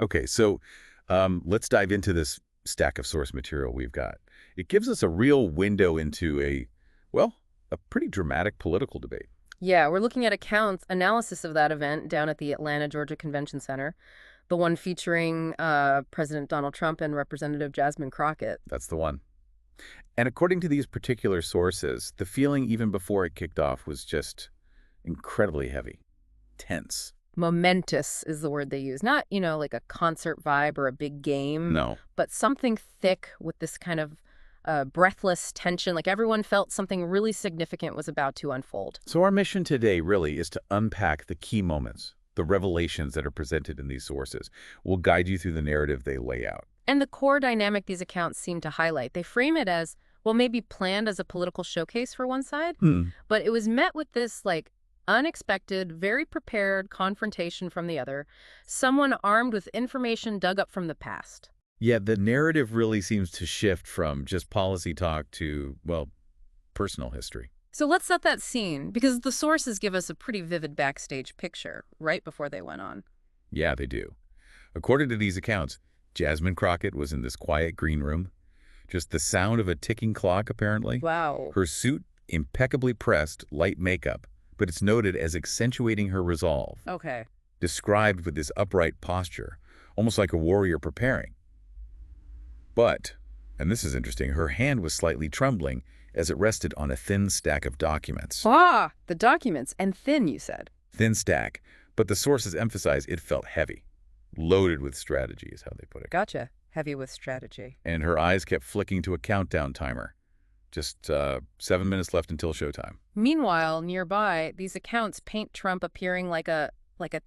Okay, so let's dive into this stack of source material we've got. It gives us a real window into well, a pretty dramatic political debate. Yeah, we're looking at accounts, analysis of that event down at the Atlanta, Georgia Convention Center, the one featuring President Donald Trump and Representative Jasmine Crockett. That's the one. And according to these particular sources, the feeling even before it kicked off was just incredibly heavy, tense. Momentous is the word they use. Not, like a concert vibe or a big game, No. but something thick with this kind of breathless tension. Like everyone felt something really significant was about to unfold. So our mission today really is to unpack the key moments, the revelations that are presented in these sources. We'll guide you through the narrative they lay out. And the core dynamic these accounts seem to highlight, they frame it as, well, maybe planned as a political showcase for one side, but it was met with this, unexpected, very prepared confrontation from the other, someone armed with information dug up from the past. Yeah, the narrative really seems to shift from just policy talk to, well, personal history. So let's set that scene, because the sources give us a pretty vivid backstage picture right before they went on. Yeah, they do. According to these accounts, Jasmine Crockett was in this quiet green room. Just the sound of a ticking clock, apparently. Wow. Her suit, impeccably pressed, light makeup, but it's noted as accentuating her resolve. Okay. Described with this upright posture, almost like a warrior preparing. But, and this is interesting, her hand was slightly trembling as it rested on a thin stack of documents. Ah, the documents. And thin, you said. Thin stack, but the sources emphasize it felt heavy. Loaded with strategy is how they put it. Gotcha. Heavy with strategy. And her eyes kept flicking to a countdown timer. Just 7 minutes left until showtime. Meanwhile, nearby, these accounts paint Trump appearing like a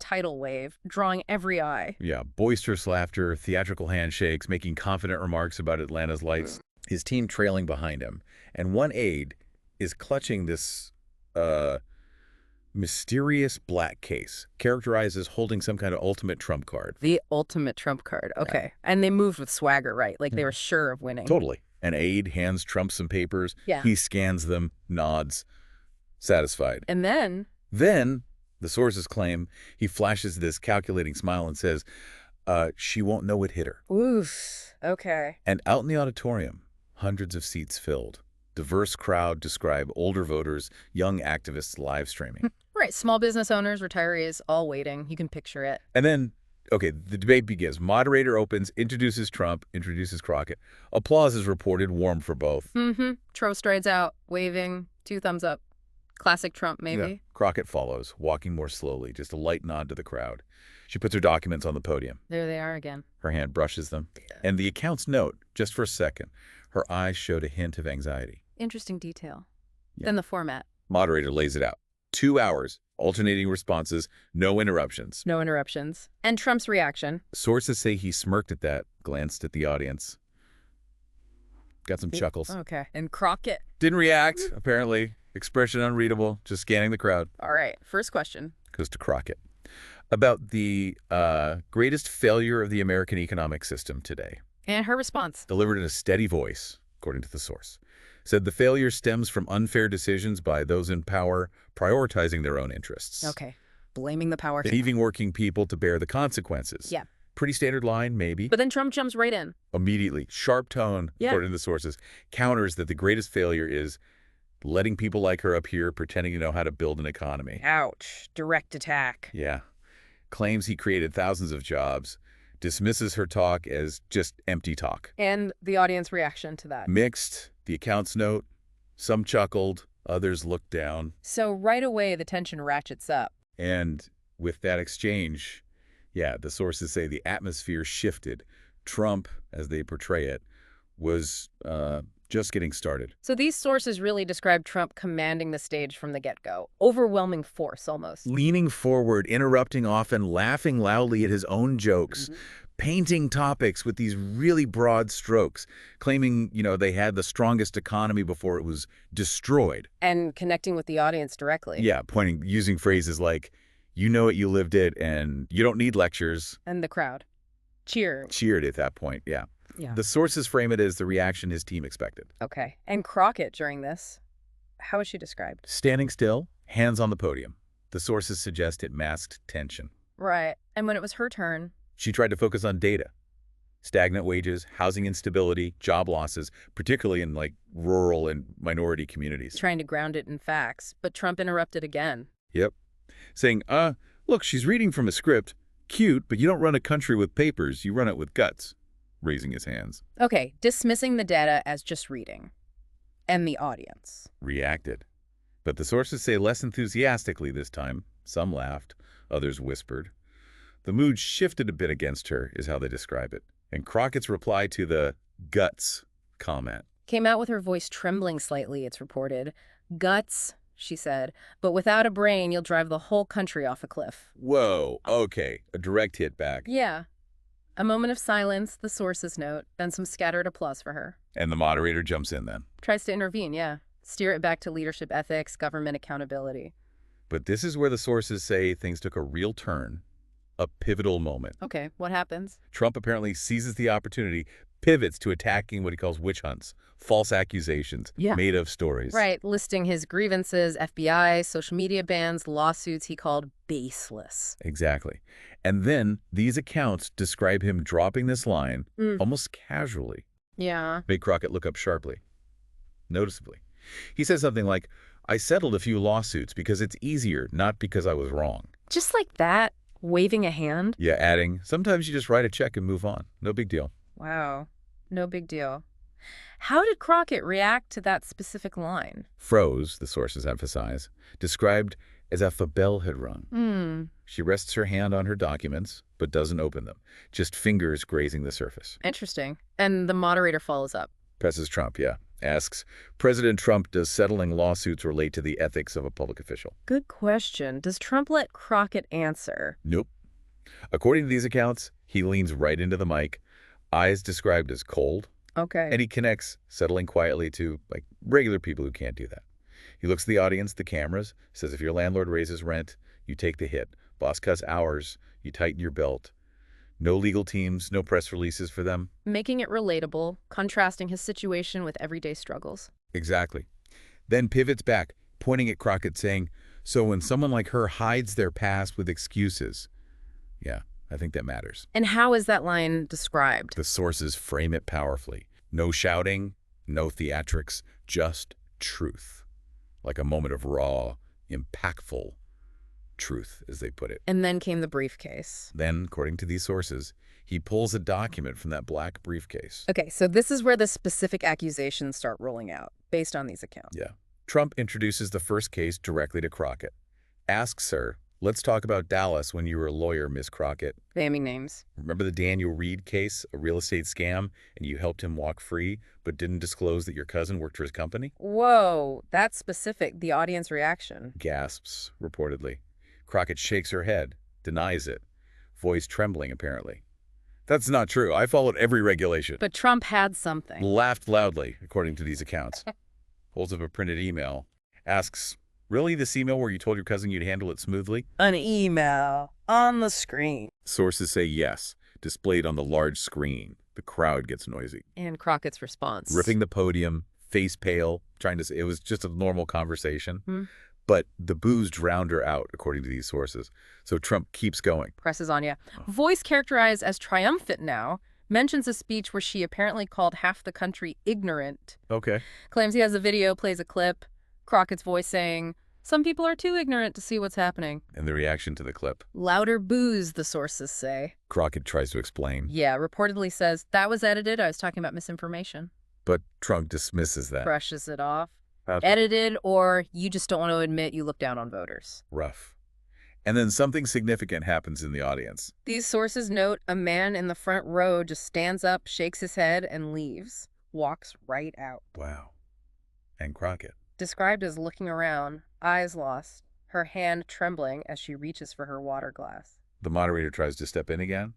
tidal wave, drawing every eye. Yeah, boisterous laughter, theatrical handshakes, making confident remarks about Atlanta's lights. His team trailing behind him. And one aide is clutching this mysterious black case, characterized as holding some kind of ultimate trump card. The ultimate trump card. Okay. Yeah. And they moved with swagger, right? Like they were sure of winning. Totally. An aide hands Trump some papers. Yeah. He scans them, nods, satisfied. And then, the sources claim, he flashes this calculating smile and says, she won't know it hit her. Oof. Okay. And out in the auditorium, hundreds of seats filled. Diverse crowd describe older voters, young activists live streaming. Right. Small business owners, retirees, all waiting. You can picture it. And then, okay, the debate begins. Moderator opens, introduces Trump, introduces Crockett. Applause is reported, warm for both. Trump strides out, waving, 2 thumbs up. Classic Trump, maybe. Yeah. Crockett follows, walking more slowly, just a light nod to the crowd. She puts her documents on the podium. There they are again. Her hand brushes them. And the accounts note, just for a second, her eyes showed a hint of anxiety. Interesting detail. Yeah. Then the format. Moderator lays it out. 2 hours, alternating responses, no interruptions. No interruptions. And Trump's reaction. Sources say he smirked at that, glanced at the audience. Got some chuckles. Okay. And Crockett. Didn't react, apparently. Expression unreadable, just scanning the crowd. All right. First question. Goes to Crockett. About the greatest failure of the American economic system today. And her response. Delivered in a steady voice, according to the source. Said the failure stems from unfair decisions by those in power prioritizing their own interests. Okay. Blaming the power. Leaving working people to bear the consequences. Yeah. Pretty standard line, maybe. But then Trump jumps right in. Immediately. Sharp tone, according to the sources. Counters that the greatest failure is letting people like her up here pretending to know how to build an economy. Ouch. Direct attack. Yeah. Claims he created thousands of jobs. Dismisses her talk as just empty talk. And the audience reaction to that. Mixed. The accounts note, some chuckled, others looked down. So right away, the tension ratchets up. And with that exchange, yeah, the sources say the atmosphere shifted. Trump, as they portray it, was just getting started. So these sources really describe Trump commanding the stage from the get-go. Overwhelming force, almost. Leaning forward, interrupting often, laughing loudly at his own jokes. Painting topics with these really broad strokes, claiming, they had the strongest economy before it was destroyed. And connecting with the audience directly. Yeah, using phrases like, you know it, you lived it, and you don't need lectures. And the crowd cheered. Cheered at that point, yeah. Yeah. The sources frame it as the reaction his team expected. Okay. And Crockett during this, how is she described? Standing still, hands on the podium. The sources suggest it masked tension. Right. And when it was her turn, She tried to focus on data. Stagnant wages, housing instability, job losses, particularly in rural and minority communities. Trying to ground it in facts, but Trump interrupted again. Yep. Saying, look, she's reading from a script. Cute, but you don't run a country with papers, you run it with guts. Raising his hands. Okay, dismissing the data as just reading. And the audience Reacted. But the sources say less enthusiastically this time. Some laughed, others whispered. The mood shifted a bit against her, is how they describe it. And Crockett's reply to the guts comment came out with her voice trembling slightly, it's reported. Guts, she said, but without a brain, you'll drive the whole country off a cliff. Whoa, okay, a direct hit back. Yeah. A moment of silence, the sources note, then some scattered applause for her. And the moderator jumps in then. Tries to intervene, yeah. Steer it back to leadership ethics, government accountability. But this is where the sources say things took a real turn. A pivotal moment. Okay, what happens? Trump apparently seizes the opportunity, pivots to attacking what he calls witch hunts, false accusations, made-up stories. Right, listing his grievances, FBI, social media bans, lawsuits he called baseless. Exactly. And then these accounts describe him dropping this line almost casually. Yeah. Made Crockett look up sharply, noticeably. He says something like, I settled a few lawsuits because it's easier, not because I was wrong. Just like that? Waving a hand? Yeah, adding, sometimes you just write a check and move on. No big deal. Wow. No big deal. How did Crockett react to that specific line? Froze, the sources emphasize, described as if a bell had rung. She rests her hand on her documents, but doesn't open them. Just fingers grazing the surface. Interesting. And the moderator follows up. Presses Trump, yeah. Asks, President Trump, does settling lawsuits relate to the ethics of a public official? Good question. Does Trump let Crockett answer? Nope. According to these accounts, he leans right into the mic, eyes described as cold. Okay. And he connects, settling quietly to, regular people who can't do that. He looks at the audience, the cameras, says if your landlord raises rent, you take the hit. Boss cuts hours, you tighten your belt. No legal teams, no press releases for them. Making it relatable, contrasting his situation with everyday struggles. Exactly. Then pivots back, pointing at Crockett, saying, so when someone like her hides their past with excuses, yeah, I think that matters. And how is that line described? The sources frame it powerfully. No shouting, no theatrics, just truth. Like a moment of raw, impactful truth, as they put it. And then came the briefcase. Then, according to these sources, he pulls a document from that black briefcase. Okay, so this is where the specific accusations start rolling out, based on these accounts. Yeah. Trump introduces the first case directly to Crockett. Asks her, let's talk about Dallas when you were a lawyer, Miss Crockett. Naming names. Remember the Daniel Reed case, a real estate scam, and you helped him walk free, but didn't disclose that your cousin worked for his company? Whoa, that's specific. The audience reaction. Gasps, reportedly. Crockett shakes her head, denies it, voice trembling apparently. That's not true. I followed every regulation. But Trump had something. Laughed loudly, according to these accounts. Holds up a printed email. Asks, really, this email where you told your cousin you'd handle it smoothly? An email on the screen. Sources say yes, displayed on the large screen. The crowd gets noisy. And Crockett's response. Ripping the podium, face pale, trying to say it was just a normal conversation. But the booze drowned her out, according to these sources. So Trump keeps going. Presses on, yeah. Voice characterized as triumphant now, mentions a speech where she apparently called half the country ignorant. Okay. Claims he has a video, plays a clip. Crockett's voice saying, some people are too ignorant to see what's happening. And the reaction to the clip. Louder boos, the sources say. Crockett tries to explain. Yeah, reportedly says, that was edited. I was talking about misinformation. But Trump dismisses that. Brushes it off. Edited, or you just don't want to admit you look down on voters. Rough. And then something significant happens in the audience. These sources note a man in the front row just stands up, shakes his head, and leaves. Walks right out. Wow. And Crockett. Described as looking around, eyes lost, her hand trembling as she reaches for her water glass. The moderator tries to step in again,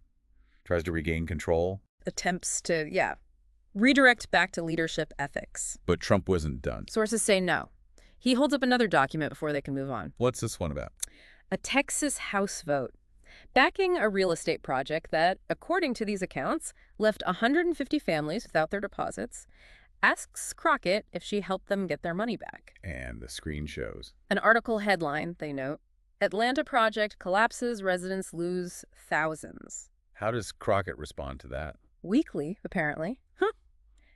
tries to regain control. Attempts to, redirect back to leadership ethics. But Trump wasn't done. Sources say no. He holds up another document before they can move on. What's this one about? A Texas House vote, backing a real estate project that, according to these accounts, left 150 families without their deposits, asks Crockett if she helped them get their money back. And the screen shows. An article headline, they note, Atlanta project collapses, residents lose thousands. How does Crockett respond to that? Weekly, apparently.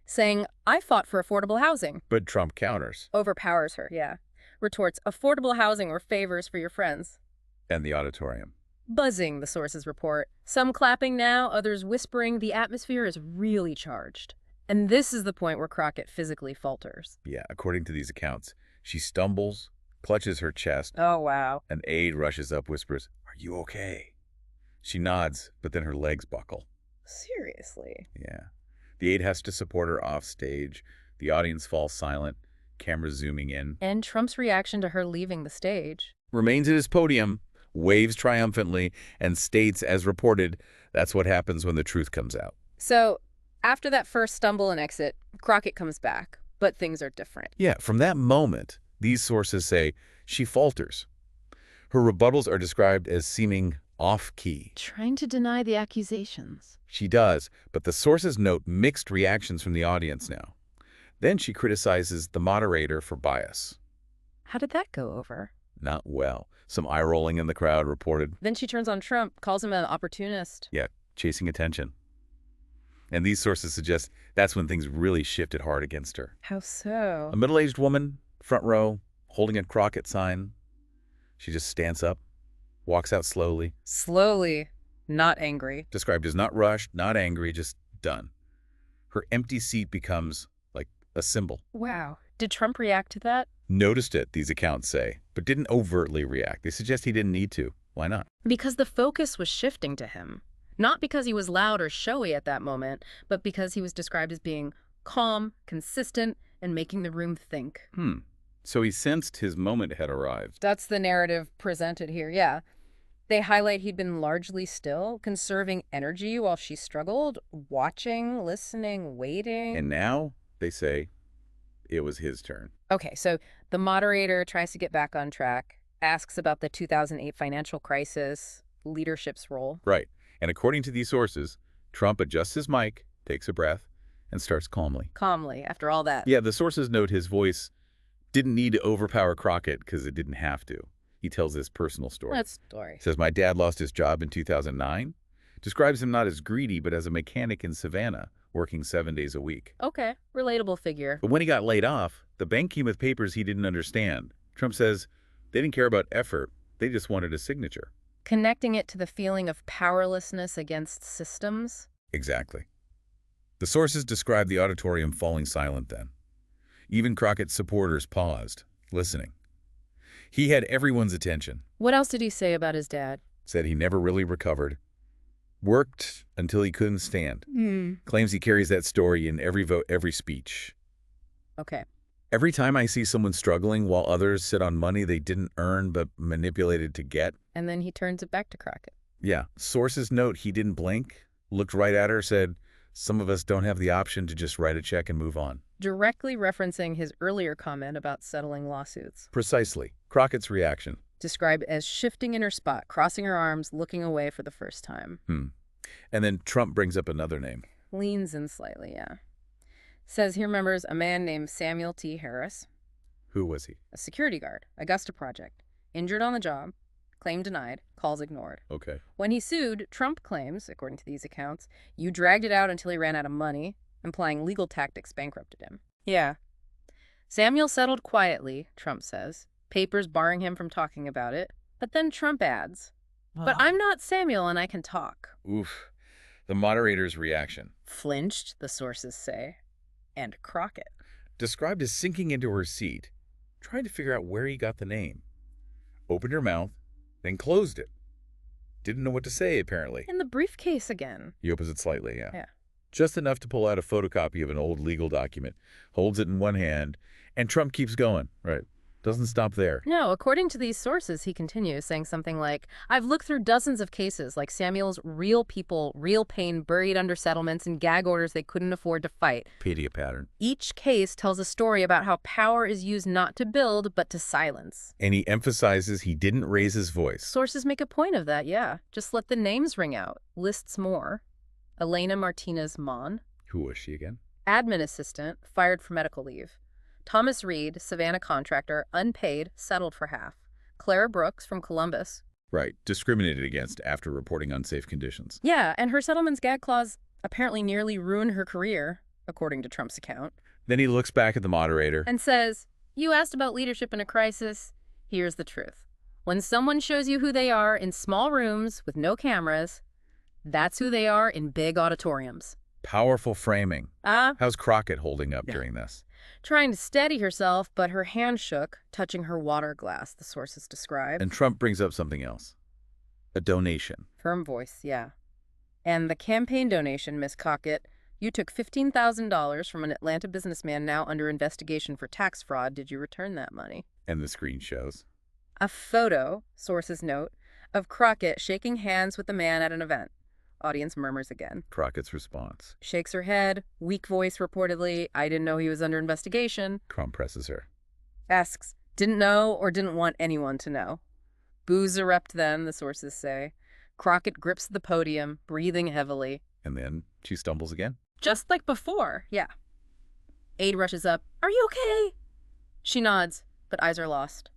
Saying, I fought for affordable housing. But Trump counters. Overpowers her, yeah. Retorts, affordable housing or favors for your friends. And the auditorium. Buzzing, the sources report. Some clapping now, others whispering. The atmosphere is really charged. And this is the point where Crockett physically falters. Yeah, according to these accounts, she stumbles, clutches her chest. Oh, wow. An aide rushes up, whispers, "Are you okay?" She nods, but then her legs buckle. Seriously? Yeah. The aide has to support her off stage. The audience falls silent, cameras zooming in. And Trump's reaction to her leaving the stage. Remains at his podium, waves triumphantly, and states, as reported, that's what happens when the truth comes out. So, after that first stumble and exit, Crockett comes back, but things are different. Yeah, from that moment, these sources say she falters. Her rebuttals are described as seeming off-key. Trying to deny the accusations. She does, but the sources note mixed reactions from the audience now. Then she criticizes the moderator for bias. How did that go over? Not well. Some eye-rolling in the crowd reported. Then she turns on Trump, calls him an opportunist. Yeah, chasing attention. And these sources suggest that's when things really shifted hard against her. How so? A middle-aged woman, front row, holding a Crockett sign. She just stands up, walks out slowly. Slowly, not angry. Described as not rushed, not angry, just done. Her empty seat becomes like a symbol. Wow. Did Trump react to that? Noticed it, these accounts say, but didn't overtly react. They suggest he didn't need to. Why not? Because the focus was shifting to him. Not because he was loud or showy at that moment, but because he was described as being calm, consistent, and making the room think. So he sensed his moment had arrived. That's the narrative presented here, yeah. They highlight he'd been largely still, conserving energy while she struggled, watching, listening, waiting. And now, they say, it was his turn. Okay, so the moderator tries to get back on track, asks about the 2008 financial crisis, leadership's role. Right. And according to these sources, Trump adjusts his mic, takes a breath, and starts calmly. Calmly, after all that. Yeah, the sources note his voice didn't need to overpower Crockett because it didn't have to. He tells this personal story. What story? Says, my dad lost his job in 2009. Describes him not as greedy, but as a mechanic in Savannah, working 7 days a week. Okay, relatable figure. But when he got laid off, the bank came with papers he didn't understand. Trump says they didn't care about effort. They just wanted a signature. Connecting it to the feeling of powerlessness against systems? Exactly. The sources describe the auditorium falling silent then. Even Crockett's supporters paused, listening. He had everyone's attention. What else did he say about his dad? Said he never really recovered. Worked until he couldn't stand. Claims he carries that story in every vote, every speech. Okay. Every time I see someone struggling while others sit on money they didn't earn but manipulated to get. And then he turns it back to Crockett. Yeah. Sources note he didn't blink, looked right at her, said, some of us don't have the option to just write a check and move on. Directly referencing his earlier comment about settling lawsuits. Precisely. Crockett's reaction. Described as shifting in her spot, crossing her arms, looking away for the first time. And then Trump brings up another name. Leans in slightly, yeah. Says he remembers a man named Samuel T. Harris. Who was he? A security guard, Augusta Project. Injured on the job, claim denied, calls ignored. Okay. When he sued, Trump claims, according to these accounts, you dragged it out until he ran out of money, implying legal tactics bankrupted him. Yeah. Samuel settled quietly, Trump says, papers barring him from talking about it. But then Trump adds, but I'm not Samuel and I can talk. Oof. The moderator's reaction. Flinched, the sources say. And Crockett. Described as sinking into her seat, trying to figure out where he got the name. Opened her mouth, then closed it. Didn't know what to say, apparently. In the briefcase again. He opens it slightly, yeah. Yeah. Just enough to pull out a photocopy of an old legal document, holds it in one hand, and Trump keeps going. Right. Doesn't stop there. No, according to these sources, he continues, saying something like, I've looked through dozens of cases like Samuel's real people, real pain buried under settlements and gag orders they couldn't afford to fight. Pedia pattern. Each case tells a story about how power is used not to build, but to silence. And he emphasizes he didn't raise his voice. Sources make a point of that, yeah. Just let the names ring out. Lists more. Elena Martinez Mon. Who was she again? Admin assistant, fired for medical leave. Thomas Reed, Savannah contractor, unpaid, settled for half. Clara Brooks from Columbus. Right. Discriminated against after reporting unsafe conditions. Yeah, and her settlement's gag clause apparently nearly ruined her career, according to Trump's account. Then he looks back at the moderator And says, "You asked about leadership in a crisis. Here's the truth. When someone shows you who they are in small rooms with no cameras, that's who they are in big auditoriums." Powerful framing. Ah, How's Crockett holding up during this? trying to steady herself, but her hand shook, touching her water glass, the sources describe. And Trump brings up something else. A donation. Firm voice, yeah. "And the campaign donation, Miss Crockett, you took $15,000 from an Atlanta businessman now under investigation for tax fraud. Did you return that money?" And the screen shows. A photo, sources note, of Crockett shaking hands with the man at an event. Audience murmurs again. Crockett's response. Shakes her head, weak voice reportedly, "I didn't know he was under investigation." Trump presses her. Asks, "Didn't know or didn't want anyone to know?" Boos erupt then, the sources say. Crockett grips the podium, breathing heavily. And then she stumbles again. Just like before, yeah. Aide rushes up. "Are you okay?" She nods, but eyes are lost.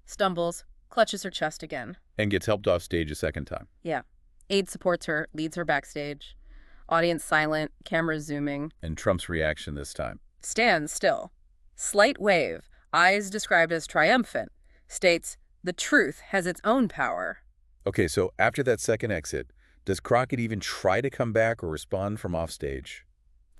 Stumbles, clutches her chest again. And gets helped off stage a second time. Yeah. Aide supports her, leads her backstage. Audience silent, cameras zooming. And Trump's reaction this time. Stands still. Slight wave, eyes described as triumphant. States, "The truth has its own power." Okay, so after that second exit, does Crockett even try to come back or respond from offstage?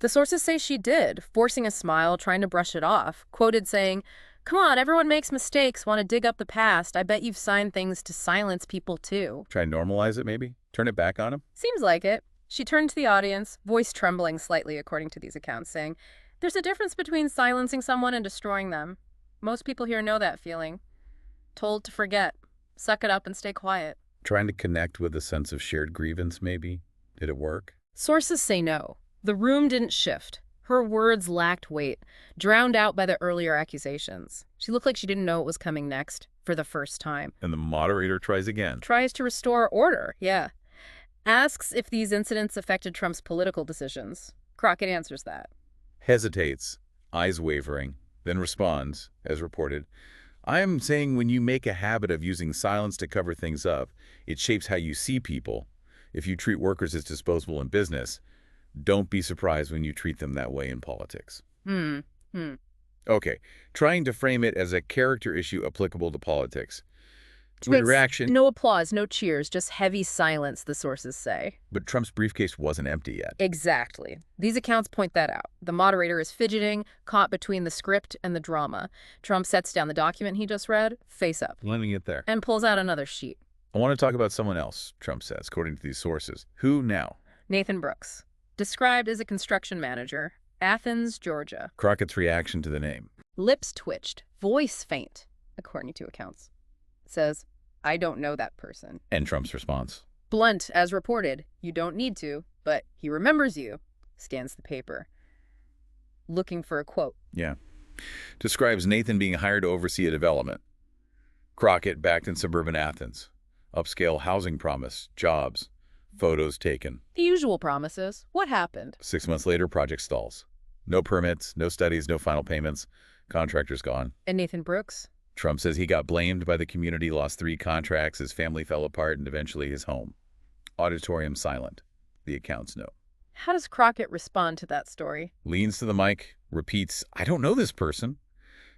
The sources say she did, forcing a smile, trying to brush it off. Quoted saying, "Come on, everyone makes mistakes, want to dig up the past. I bet you've signed things to silence people too." Try and normalize it, maybe? Turn it back on him? Seems like it. She turned to the audience, voice trembling slightly according to these accounts, saying, "There's a difference between silencing someone and destroying them. Most people here know that feeling. Told to forget. Suck it up and stay quiet." Trying to connect with a sense of shared grievance, maybe? Did it work? Sources say no. The room didn't shift. Her words lacked weight, drowned out by the earlier accusations. She looked like she didn't know what was coming next, for the first time. And the moderator tries again. Tries to restore order, yeah. Asks if these incidents affected Trump's political decisions. Crockett answers that. Hesitates, eyes wavering, then responds, as reported, "I am saying when you make a habit of using silence to cover things up, it shapes how you see people. If you treat workers as disposable in business, don't be surprised when you treat them that way in politics." Okay, trying to frame it as a character issue applicable to politics. With reaction. No applause, no cheers, just heavy silence, the sources say. But Trump's briefcase wasn't empty yet. Exactly. These accounts point that out. The moderator is fidgeting, caught between the script and the drama. Trump sets down the document he just read, face up, Letting it there. and pulls out another sheet. I want to talk about someone else, Trump says, according to these sources. Who now? Nathan Brooks. Described as a construction manager. Athens, Georgia. Crockett's reaction to the name. Lips twitched, voice faint, according to accounts. Says, "I don't know that person." And Trump's response. Blunt, as reported. "You don't need to, but he remembers you." Scans the paper. Looking for a quote. Yeah. Describes Nathan being hired to oversee a development. Crockett backed in suburban Athens. Upscale housing promise, jobs, photos taken. The usual promises. What happened? 6 months later, project stalls. No permits, no studies, no final payments. Contractor's gone. And Nathan Brooks? Trump says he got blamed by the community, lost 3 contracts, his family fell apart, and eventually his home. Auditorium silent. The accounts note. How does Crockett respond to that story? Leans to the mic, repeats, "I don't know this person."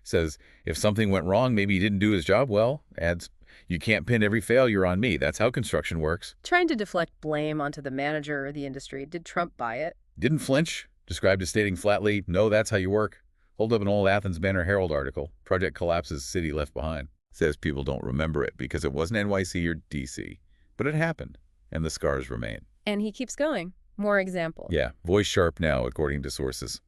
Says, if something went wrong, maybe he didn't do his job well. Adds, "You can't pin every failure on me. That's how construction works." Trying to deflect blame onto the manager or the industry. Did Trump buy it? Didn't flinch. Described as stating flatly, "No, that's how you work." Hold up an old Athens Banner Herald article. Project collapses, city left behind. Says people don't remember it because it wasn't NYC or DC. But it happened, and the scars remain. And he keeps going. More examples. Yeah, voice sharp now, according to sources.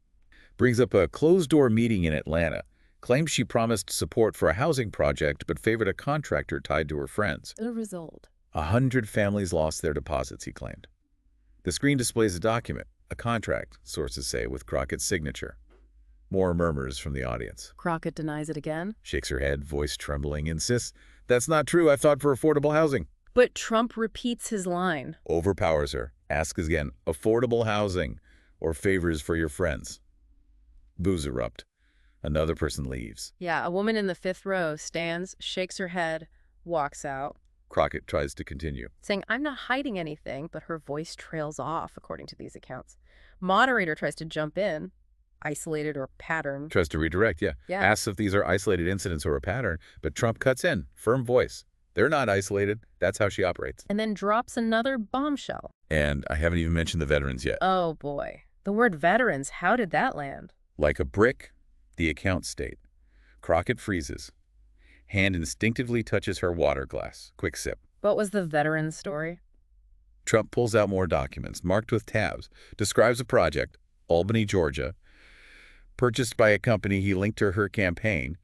Brings up a closed-door meeting in Atlanta. Claims she promised support for a housing project but favored a contractor tied to her friends. The result. 100 families lost their deposits, he claimed. The screen displays a document, a contract, sources say, with Crockett's signature. More murmurs from the audience. Crockett denies it again. Shakes her head, voice trembling, insists, "That's not true. I fought for affordable housing." But Trump repeats his line. Overpowers her. Asks again, "Affordable housing or favors for your friends?" Boos erupt. Another person leaves. Yeah, a woman in the 5th row stands, shakes her head, walks out. Crockett tries to continue. saying, I'm not hiding anything, but her voice trails off, according to these accounts. Moderator tries to jump in, isolated or pattern. Tries to redirect, yeah. Yeah. Asks if these are isolated incidents or a pattern, but Trump cuts in. Firm voice. They're not isolated. That's how she operates. And then drops another bombshell. And I haven't even mentioned the veterans yet. Oh, boy. The word veterans, how did that land? Like a brick, the accounts state. Crockett freezes. Hand instinctively touches her water glass. Quick sip. What was the veteran story? Trump pulls out more documents, marked with tabs, describes a project, Albany, Georgia, purchased by a company he linked to her campaign,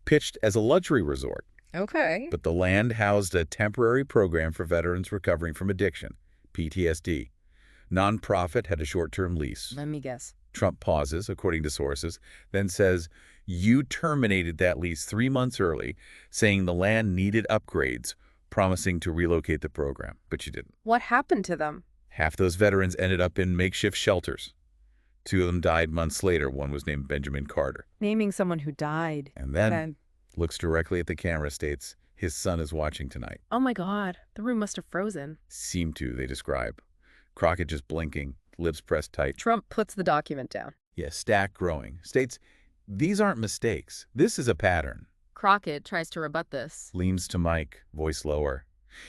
pitched as a luxury resort. Okay. But the land housed a temporary program for veterans recovering from addiction, PTSD. Nonprofit had a short-term lease. Let me guess. Trump pauses, according to sources, then says, you terminated that lease 3 months early, saying the land needed upgrades, promising to relocate the program, but you didn't. What happened to them? Half those veterans ended up in makeshift shelters. 2 of them died months later. One was named Benjamin Carter. Naming someone who died. And then looks directly at the camera, states, his son is watching tonight. Oh my God, the room must have frozen. Seemed to, they describe. Crockett just blinking, lips pressed tight. Trump puts the document down. Yes, stack growing. States, these aren't mistakes. This is a pattern. Crockett tries to rebut this. Leans to Mike, voice lower.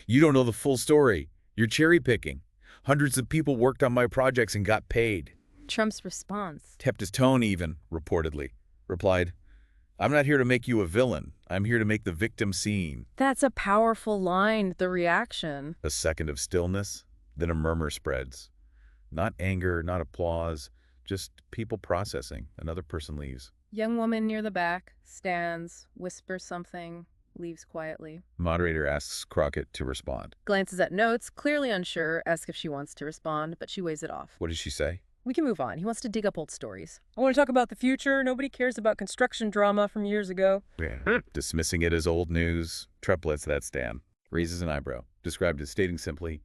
You don't know the full story. You're cherry picking. Hundreds of people worked on my projects and got paid. Trump's response. Kept his tone even, reportedly. Replied, I'm not here to make you a villain. I'm here to make the victim seen. That's a powerful line, the reaction. A second of stillness, then a murmur spreads. Not anger, not applause, just people processing. Another person leaves. Young woman near the back, stands, whispers something, leaves quietly. Moderator asks Crockett to respond. Glances at notes, clearly unsure, asks if she wants to respond, but she weighs it off. What does she say? We can move on. He wants to dig up old stories. I want to talk about the future. Nobody cares about construction drama from years ago. Yeah. Dismissing it as old news, Trump lets that stand. Raises an eyebrow. Described as stating simply,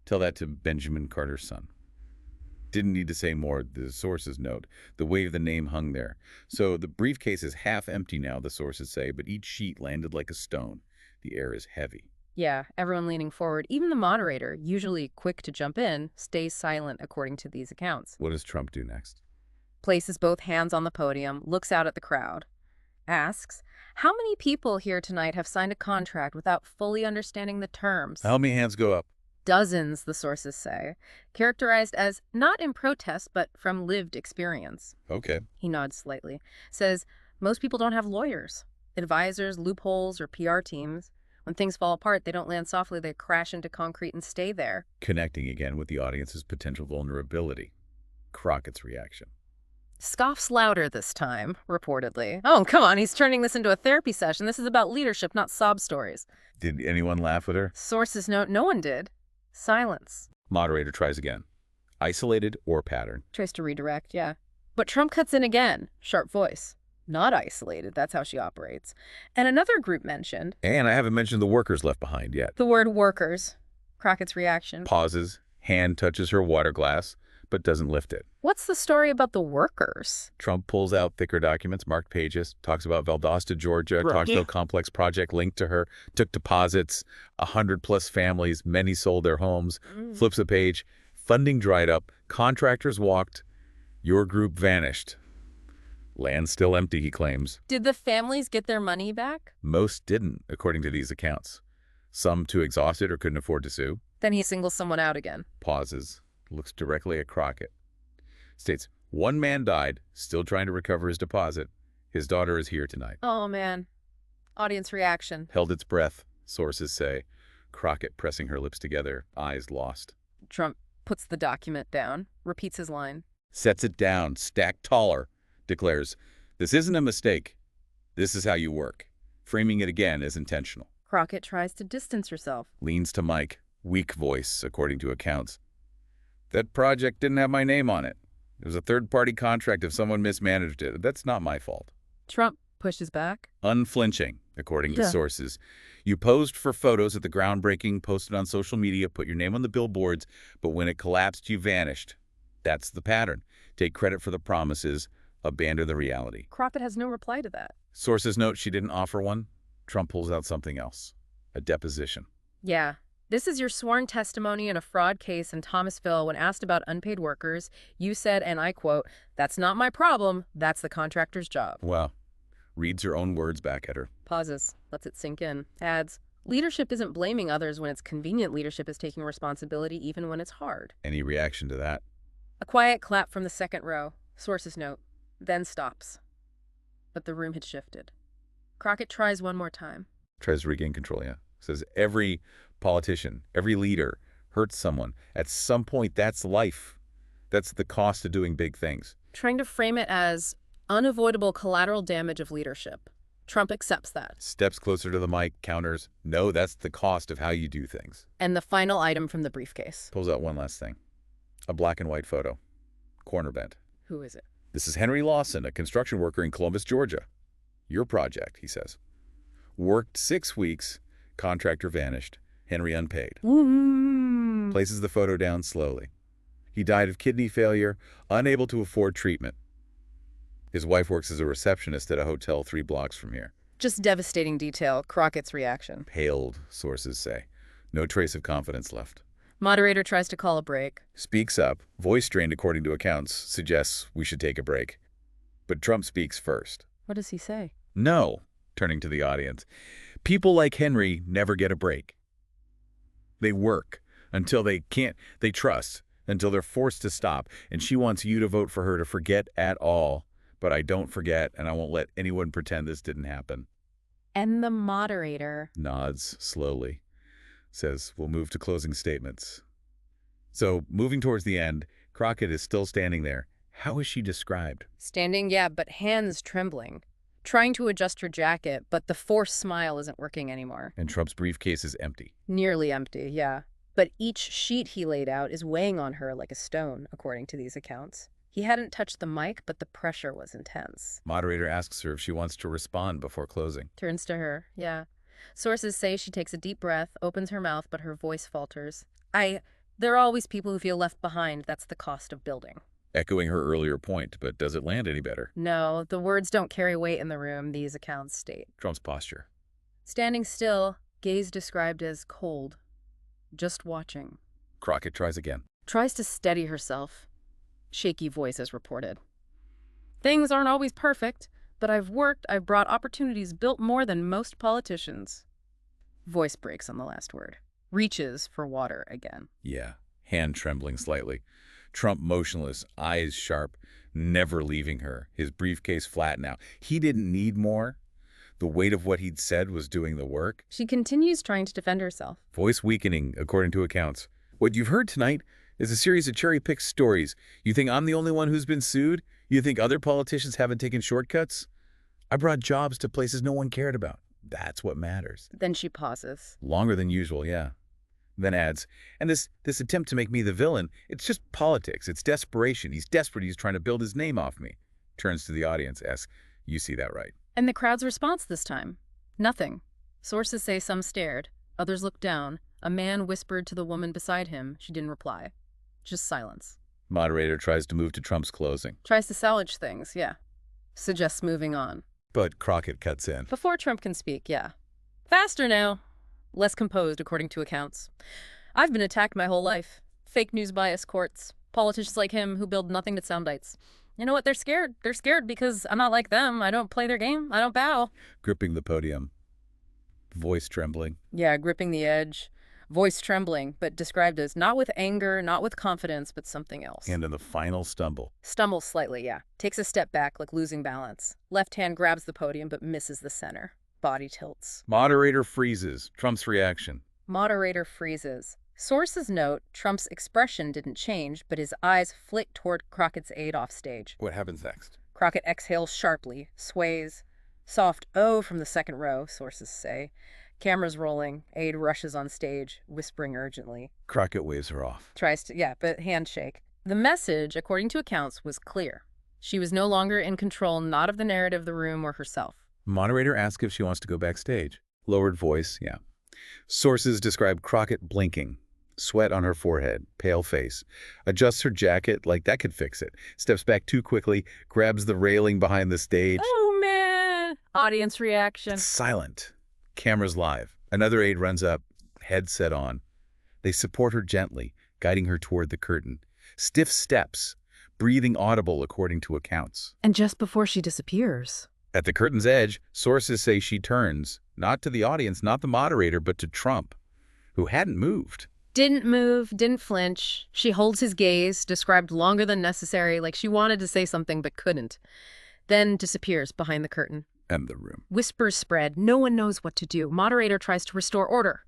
tell that to Benjamin Carter's son. Didn't need to say more, the sources note. The weight of the name hung there. So the briefcase is half empty now, the sources say, but each sheet landed like a stone. The air is heavy. Yeah, everyone leaning forward, even the moderator, usually quick to jump in, stays silent according to these accounts. What does Trump do next? Places both hands on the podium, looks out at the crowd, asks, how many people here tonight have signed a contract without fully understanding the terms? How many hands go up? Dozens, the sources say, characterized as not in protest, but from lived experience. Okay. He nods slightly, says, most people don't have lawyers, advisors, loopholes, or PR teams. When things fall apart, they don't land softly, they crash into concrete and stay there. Connecting again with the audience's potential vulnerability. Crockett's reaction. Scoffs louder this time, reportedly. Oh, come on, he's turning this into a therapy session. This is about leadership, not sob stories. Did anyone laugh with her? Sources note no one did. Silence. Moderator tries again. Isolated or pattern? Tries to redirect, yeah. But Trump cuts in again. Sharp voice. Not isolated, that's how she operates. And another group mentioned. And I haven't mentioned the workers left behind yet. The word workers. Crockett's reaction. Pauses, hand touches her water glass, but doesn't lift it. What's the story about the workers? Trump pulls out thicker documents, marked pages, talks about Valdosta, Georgia, talks about complex project linked to her, took deposits, 100+ families, many sold their homes, flips a page, funding dried up, contractors walked, your group vanished. Land still empty, he claims. Did the families get their money back? Most didn't, according to these accounts. Some too exhausted or couldn't afford to sue. Then he singles someone out again. Pauses, looks directly at Crockett. States, one man died, still trying to recover his deposit. His daughter is here tonight. Oh, man. Audience reaction. Held its breath, sources say. Crockett pressing her lips together, eyes lost. Trump puts the document down, repeats his line. Sets it down, stacked taller, declares, this isn't a mistake. This is how you work. Framing it again as intentional. Crockett tries to distance herself. Leans to Mike, weak voice, according to accounts. That project didn't have my name on it. It was a third-party contract if someone mismanaged it. That's not my fault. Trump pushes back. Unflinching, according to sources. You posed for photos at the groundbreaking, posted on social media, put your name on the billboards, but when it collapsed, you vanished. That's the pattern. Take credit for the promises, abandon the reality. Crockett has no reply to that. Sources note she didn't offer one. Trump pulls out something else. A deposition. Yeah. This is your sworn testimony in a fraud case in Thomasville when asked about unpaid workers. You said, and I quote, "That's not my problem. That's the contractor's job." Wow. Reads her own words back at her. Pauses. Lets it sink in. Adds, leadership isn't blaming others when it's convenient. Leadership is taking responsibility even when it's hard. Any reaction to that? A quiet clap from the second row. Source's note. Then stops. But the room had shifted. Crockett tries one more time. Tries to regain control, yeah. Says every politician, every leader hurts someone. At some point, that's life. That's the cost of doing big things. Trying to frame it as unavoidable collateral damage of leadership. Trump accepts that. Steps closer to the mic, counters, no, that's the cost of how you do things. And the final item from the briefcase. Pulls out one last thing. A black and white photo. Corner bent. Who is it? This is Henry Lawson, a construction worker in Columbus, Georgia. Your project, he says. Worked 6 weeks. Contractor vanished. Henry unpaid. Places the photo down slowly. He died of kidney failure, unable to afford treatment. His wife works as a receptionist at a hotel 3 blocks from here. Just devastating detail. Crockett's reaction. Paled, sources say. No trace of confidence left. Moderator tries to call a break. Speaks up, voice strained according to accounts, suggests we should take a break. But Trump speaks first. What does he say? No, turning to the audience. People like Henry never get a break. They work until they can't, they trust, until they're forced to stop. And she wants you to vote for her to forget at all. But I don't forget, and I won't let anyone pretend this didn't happen. And the moderator Nods slowly. Says, we'll move to closing statements. So, moving towards the end, Crockett is still standing there. How is she described? standing, yeah, but hands trembling. Trying to adjust her jacket, but the forced smile isn't working anymore. And Trump's briefcase is empty. Nearly empty, yeah. But each sheet he laid out is weighing on her like a stone, according to these accounts. He hadn't touched the mic, but the pressure was intense. Moderator asks her if she wants to respond before closing. Turns to her, yeah. Sources say she takes a deep breath, opens her mouth, but her voice falters. There are always people who feel left behind. That's the cost of building. Echoing her earlier point, but does it land any better? No, the words don't carry weight in the room, these accounts state. Trump's posture. Standing still, gaze described as cold. Just watching. Crockett tries again. Tries to steady herself. Shaky voice as reported. Things aren't always perfect, but I've brought opportunities, built more than most politicians. Voice breaks on the last word. Reaches for water again. Yeah, hand trembling slightly. Trump motionless, eyes sharp, never leaving her. His briefcase flat now. He didn't need more. The weight of what he'd said was doing the work. She continues trying to defend herself. Voice weakening, according to accounts. What you've heard tonight is a series of cherry-picked stories. You think I'm the only one who's been sued? You think other politicians haven't taken shortcuts? I brought jobs to places no one cared about. That's what matters. Then she pauses. Longer than usual, yeah. Then adds, and this attempt to make me the villain, it's just politics. It's desperation. He's desperate. He's trying to build his name off me. Turns to the audience, asks, you see that right? And the crowd's response this time? Nothing. Sources say some stared. Others looked down. A man whispered to the woman beside him. She didn't reply. Just silence. Moderator tries to move to Trump's closing. Tries to salvage things, yeah. Suggests moving on. But Crockett cuts in. Before Trump can speak, yeah. Faster now. Less composed, according to accounts. I've been attacked my whole life. Fake news bias courts. Politicians like him who build nothing but sound bites. You know what? They're scared. They're scared because I'm not like them. I don't play their game. I don't bow. Gripping the podium. Voice trembling. Yeah, gripping the edge. Voice trembling, but described as not with anger, not with confidence, but something else. And in the final stumble. Stumbles slightly, yeah. Takes a step back, like losing balance. Left hand grabs the podium, but misses the center. Body tilts. Moderator freezes. Trump's reaction. Moderator freezes. Sources note Trump's expression didn't change, but his eyes flick toward Crockett's aide off stage. What happens next? Crockett exhales sharply, sways. Soft "oh" from the second row, sources say. Cameras rolling. Aide rushes on stage, whispering urgently. Crockett waves her off. Tries to, yeah, but handshake. The message, according to accounts, was clear. She was no longer in control, not of the narrative, the room, or herself. Moderator asks if she wants to go backstage. Lowered voice, yeah. Sources describe Crockett blinking. Sweat on her forehead, pale face. Adjusts her jacket like that could fix it. Steps back too quickly, grabs the railing behind the stage. Oh, man. Audience reaction. Silent. Cameras live. Another aide runs up, headset on. They support her gently, guiding her toward the curtain. Stiff steps, breathing audible according to accounts. And just before she disappears. At the curtain's edge, sources say she turns, not to the audience, not the moderator, but to Trump, who hadn't moved. Didn't move, didn't flinch. She holds his gaze, described longer than necessary, like she wanted to say something but couldn't. Then disappears behind the curtain. And the room. Whispers spread. No one knows what to do. Moderator tries to restore order.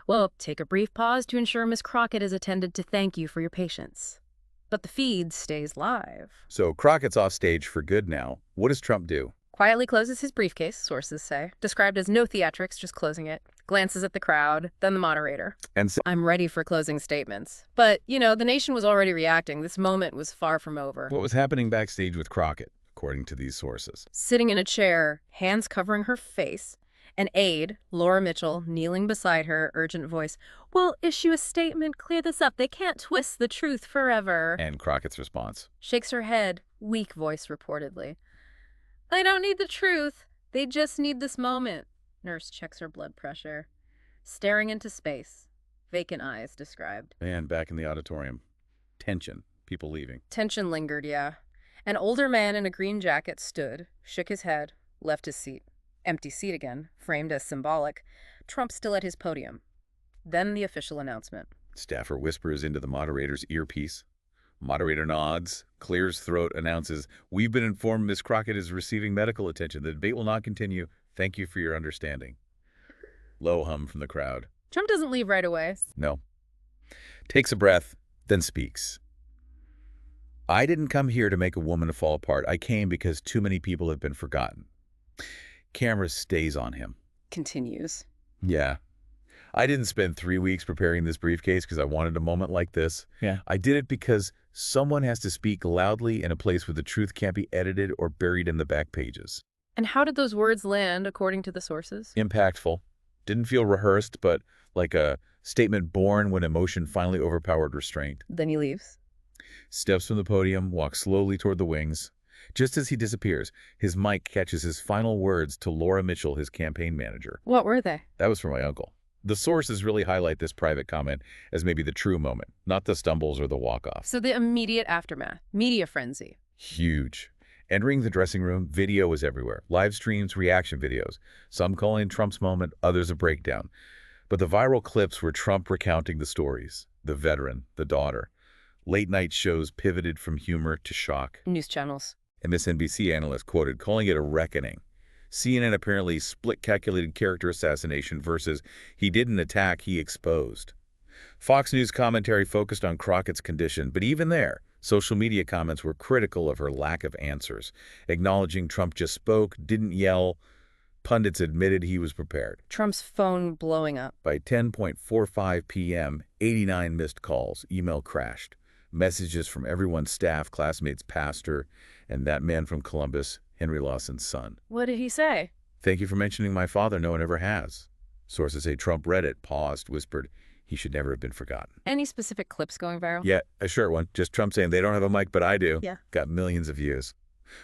Well, take a brief pause to ensure Miss Crockett is attended to thank you for your patience. But the feed stays live. So Crockett's off stage for good now. What does Trump do? Quietly closes his briefcase, sources say. Described as no theatrics, just closing it. Glances at the crowd, then the moderator. And I'm ready for closing statements. But, the nation was already reacting. This moment was far from over. what was happening backstage with Crockett, according to these sources? Sitting in a chair, hands covering her face. An aide, Laura Mitchell, kneeling beside her, urgent voice. We'll issue a statement, clear this up. They can't twist the truth forever. And Crockett's response? Shakes her head, weak voice reportedly. They don't need the truth. They just need this moment. Nurse checks her blood pressure. Staring into space. Vacant eyes described. And back in the auditorium. Tension. People leaving. Tension lingered, yeah. An older man in a green jacket stood, shook his head, left his seat. Empty seat again, framed as symbolic. Trump still at his podium. Then the official announcement. Staffer whispers into the moderator's earpiece. Moderator nods, clears throat, announces, "We've been informed Miss Crockett is receiving medical attention. The debate will not continue. Thank you for your understanding." Low hum from the crowd. Trump doesn't leave right away. No. Takes a breath, then speaks. "I didn't come here to make a woman fall apart. I came because too many people have been forgotten." Camera stays on him. Continues. Yeah. "I didn't spend 3 weeks preparing this briefcase because I wanted a moment like this. Yeah. I did it because someone has to speak loudly in a place where the truth can't be edited or buried in the back pages." And how did those words land, according to the sources? Impactful. Didn't feel rehearsed, but like a statement born when emotion finally overpowered restraint. Then he leaves. Steps from the podium, walks slowly toward the wings. Just as he disappears, his mic catches his final words to Laura Mitchell, his campaign manager. What were they? That was from my uncle. The sources really highlight this private comment as maybe the true moment, not the stumbles or the walk-off. So the immediate aftermath. Media frenzy. Huge. Entering the dressing room, video was everywhere. Live streams, reaction videos. Some calling Trump's moment, others a breakdown. But the viral clips were Trump recounting the stories. The veteran, the daughter. Late-night shows pivoted from humor to shock. News channels. MSNBC analyst quoted, calling it a reckoning. CNN apparently split calculated character assassination versus he didn't attack, he exposed. Fox News commentary focused on Crockett's condition, but even there, social media comments were critical of her lack of answers, acknowledging Trump just spoke, didn't yell. Pundits admitted he was prepared. Trump's phone blowing up. By 10:45 p.m., 89 missed calls, email crashed. Messages from everyone's staff, classmates, pastor, and that man from Columbus, Henry Lawson's son. What did he say? "Thank you for mentioning my father. No one ever has." Sources say Trump read it, paused, whispered, he should never have been forgotten. Any specific clips going viral? Yeah, a short one. Just Trump saying they don't have a mic, but I do. Yeah. Got millions of views.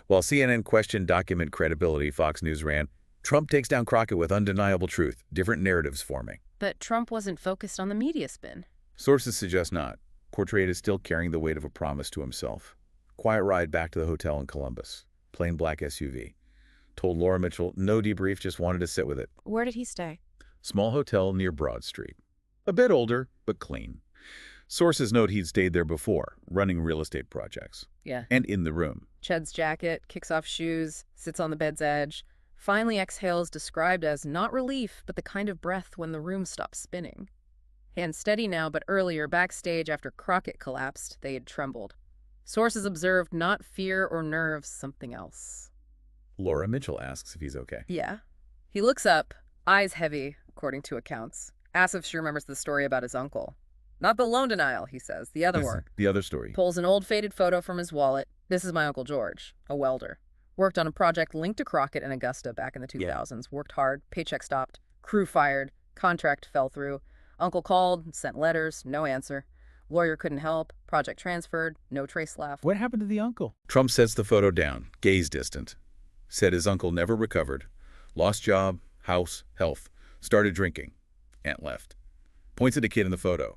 While CNN questioned document credibility, Fox News ran, "Trump takes down Crockett with undeniable truth. Different narratives forming." But Trump wasn't focused on the media spin. Sources suggest not. Portrayed as still carrying the weight of a promise to himself. Quiet ride back to the hotel in Columbus. Plain black SUV. Told Laura Mitchell no debrief, just wanted to sit with it. Where did he stay? Small hotel near Broad Street. A bit older, but clean. Sources note he'd stayed there before, running real estate projects. Yeah. And in the room. Sheds jacket, kicks off shoes, sits on the bed's edge. Finally exhales, described as not relief, but the kind of breath when the room stops spinning. Hands steady now, but earlier, backstage after Crockett collapsed, they had trembled. Sources observed not fear or nerves, something else. Laura Mitchell asks if he's okay. Yeah. He looks up, eyes heavy, according to accounts. Asks if she remembers the story about his uncle. Not the loan denial, he says, the other one. The other story. Pulls an old faded photo from his wallet. This is my Uncle George, a welder. Worked on a project linked to Crockett in Augusta back in the 2000s. Yeah. Worked hard, paycheck stopped, crew fired, contract fell through. Uncle called, sent letters, no answer. Lawyer couldn't help, project transferred, no trace left. What happened to the uncle? Trump sets the photo down, gaze distant. Said his uncle never recovered. Lost job, house, health. Started drinking. Aunt left. Points at a kid in the photo.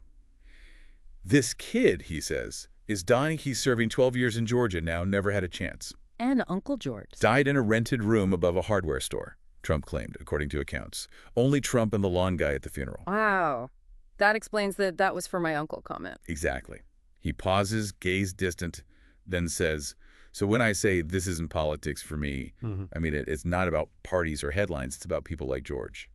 This kid, he says, is dying. He's serving 12 years in Georgia now, never had a chance. And Uncle George. Died in a rented room above a hardware store, Trump claimed, according to accounts. Only Trump and the lawn guy at the funeral. Wow. That explains that was for my uncle comment. Exactly. He pauses, gaze distant, then says, so when I say this isn't politics for me, I mean, it's not about parties or headlines. It's about people like George.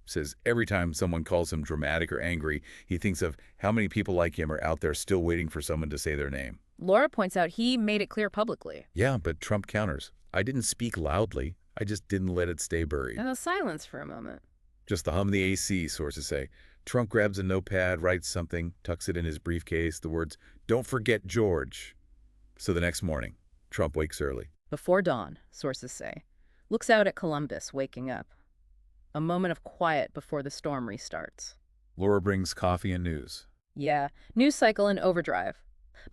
Says every time someone calls him dramatic or angry, he thinks of how many people like him are out there still waiting for someone to say their name. Laura points out he made it clear publicly. Yeah, but Trump counters. I didn't speak loudly. I just didn't let it stay buried. And a silence for a moment. Just the hum of the AC, sources say. Trump grabs a notepad, writes something, tucks it in his briefcase, the words, "Don't forget George." So the next morning, Trump wakes early. Before dawn, sources say. Looks out at Columbus, waking up. A moment of quiet before the storm restarts. Laura brings coffee and news. Yeah, news cycle in overdrive.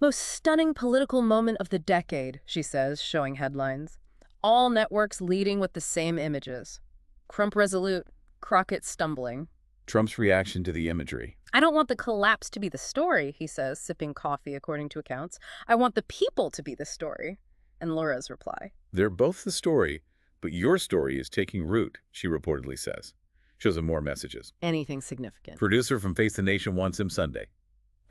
Most stunning political moment of the decade, she says, showing headlines. All networks leading with the same images. Crump resolute, Crockett stumbling. Trump's reaction to the imagery. I don't want the collapse to be the story, he says, sipping coffee according to accounts. I want the people to be the story. And Laura's reply. They're both the story, but your story is taking root, she reportedly says. Shows him more messages. Anything significant. Producer from Face the Nation wants him Sunday.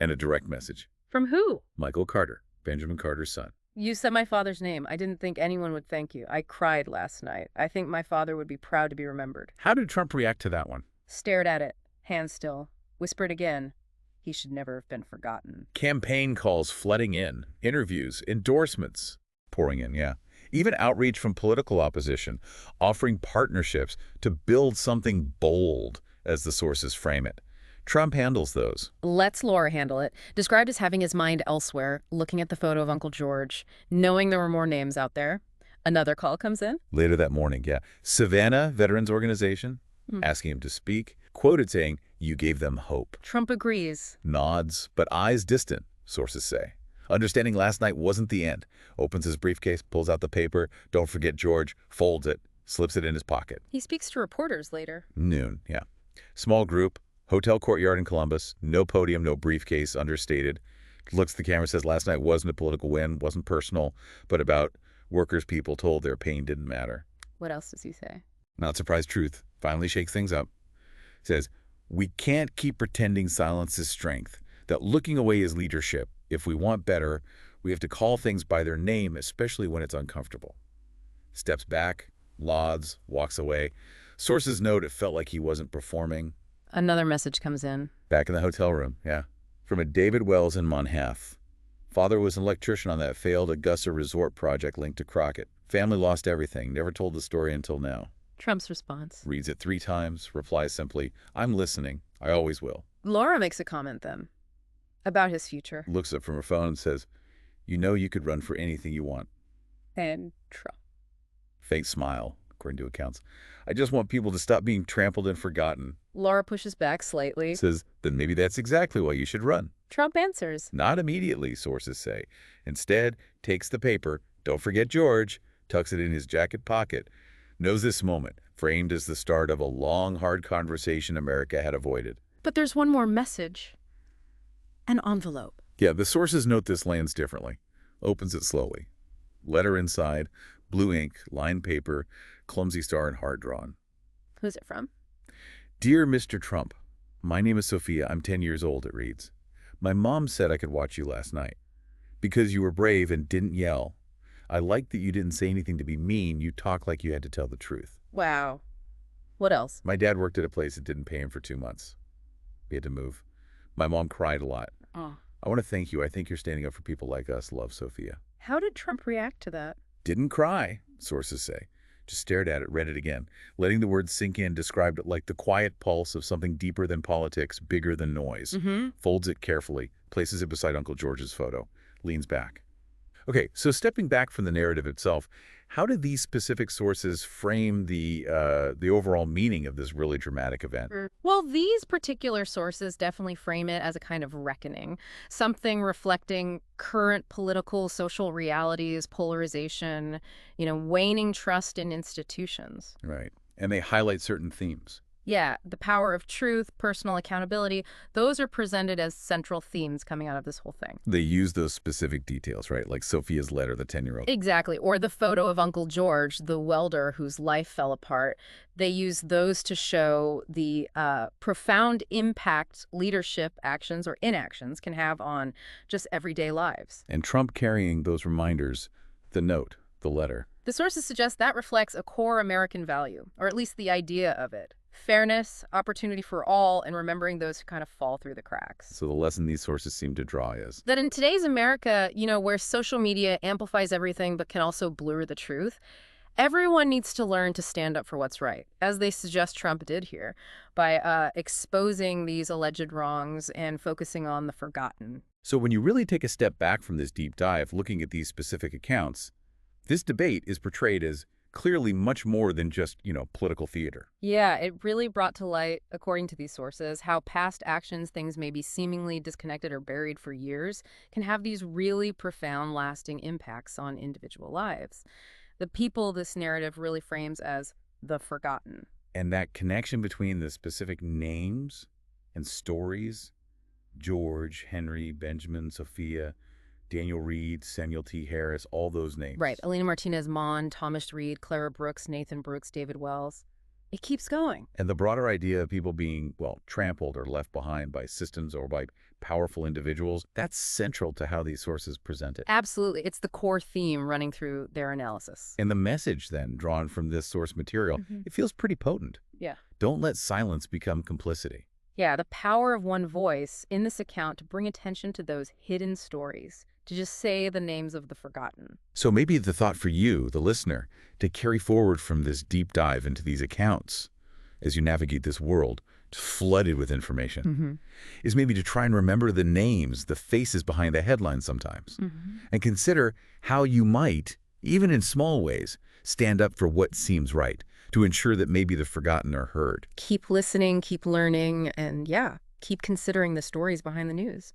And a direct message. From who? Michael Carter, Benjamin Carter's son. You said my father's name. I didn't think anyone would thank you. I cried last night. I think my father would be proud to be remembered. How did Trump react to that one? Stared at it, hands still, whispered again. He should never have been forgotten. Campaign calls flooding in. Interviews, endorsements. Pouring in, yeah. Even outreach from political opposition, offering partnerships to build something bold, as the sources frame it. Trump handles those. Lets Laura handle it. Described as having his mind elsewhere, looking at the photo of Uncle George, knowing there were more names out there. Another call comes in. Later that morning, yeah. Savannah Veterans Organization, asking him to speak. Quoted saying, "You gave them hope." Trump agrees. Nods, but eyes distant, sources say. Understanding last night wasn't the end. Opens his briefcase, pulls out the paper, "Don't forget George," folds it, slips it in his pocket. He speaks to reporters later. Noon, yeah. Small group, hotel courtyard in Columbus, no podium, no briefcase, understated. Looks at the camera, says last night wasn't a political win, wasn't personal, but about workers people told their pain didn't matter. What else does he say? Not surprised truth. Finally shakes things up. Says, we can't keep pretending silence is strength, that looking away is leadership. If we want better, we have to call things by their name, especially when it's uncomfortable. Steps back, lauds, walks away. Sources note it felt like he wasn't performing. Another message comes in. Back in the hotel room, yeah. From a David Wells in Monhath. Father was an electrician on that failed Augusta resort project linked to Crockett. Family lost everything, never told the story until now. Trump's response. Reads it 3 times, replies simply, "I'm listening. I always will." Laura makes a comment then about his future. Looks up from her phone and says, "You know you could run for anything you want." And Trump. Faint smile, according to accounts. "I just want people to stop being trampled and forgotten." Laura pushes back slightly. Says, "Then maybe that's exactly why you should run." Trump answers. Not immediately, sources say. Instead, takes the paper, "Don't forget George," tucks it in his jacket pocket. Knows this moment, framed as the start of a long, hard conversation America had avoided. But there's one more message. An envelope. Yeah, the sources note this lands differently. Opens it slowly. Letter inside, blue ink, lined paper, clumsy star and hard drawn. Who's it from? "Dear Mr. Trump, my name is Sophia. I'm 10 years old," it reads. "My mom said I could watch you last night. Because you were brave and didn't yell. I liked that you didn't say anything to be mean. You talked like you had to tell the truth. Wow. What else? My dad worked at a place that didn't pay him for 2 months. He had to move. My mom cried a lot. Oh. I want to thank you. I think you're standing up for people like us. Love, Sophia." How did Trump react to that? Didn't cry, sources say. Just stared at it, read it again. Letting the words sink in, described it like the quiet pulse of something deeper than politics, bigger than noise. Folds it carefully, places it beside Uncle George's photo, leans back. Okay, so stepping back from the narrative itself, how did these specific sources frame the overall meaning of this really dramatic event? Well, these particular sources definitely frame it as a kind of reckoning, something reflecting current political, social realities, polarization, waning trust in institutions. Right. And they highlight certain themes. Yeah, the power of truth, personal accountability, those are presented as central themes coming out of this whole thing. They use those specific details, right? Like Sophia's letter, the 10-year-old. Exactly. Or the photo of Uncle George, the welder whose life fell apart. They use those to show the profound impact leadership actions or inactions can have on just everyday lives. And Trump carrying those reminders, the note, the letter. The sources suggest that reflects a core American value, or at least the idea of it. Fairness, opportunity for all, and remembering those who kind of fall through the cracks. So the lesson these sources seem to draw is That in today's America, where social media amplifies everything but can also blur the truth, everyone needs to learn to stand up for what's right, as they suggest Trump did here, by exposing these alleged wrongs and focusing on the forgotten. So when you really take a step back from this deep dive, looking at these specific accounts, this debate is portrayed as clearly much more than just, political theater. Yeah, it really brought to light, according to these sources, how past actions, things maybe seemingly disconnected or buried for years, can have these really profound, lasting impacts on individual lives. The people this narrative really frames as the forgotten. And that connection between the specific names and stories, George, Henry, Benjamin, Sophia, Daniel Reed, Samuel T. Harris, all those names. Right. Elena Martinez Mon, Thomas Reed, Clara Brooks, Nathan Brooks, David Wells. It keeps going. And the broader idea of people being, trampled or left behind by systems or by powerful individuals, that's central to how these sources present it. Absolutely. It's the core theme running through their analysis. And the message then drawn from this source material, it feels pretty potent. Yeah. Don't let silence become complicity. Yeah, the power of one voice in this account to bring attention to those hidden stories, to just say the names of the forgotten. So maybe the thought for you, the listener, to carry forward from this deep dive into these accounts as you navigate this world flooded with information is maybe to try and remember the names, the faces behind the headlines sometimes, and consider how you might, even in small ways, stand up for what seems right to ensure that maybe the forgotten are heard. Keep listening, keep learning, and keep considering the stories behind the news.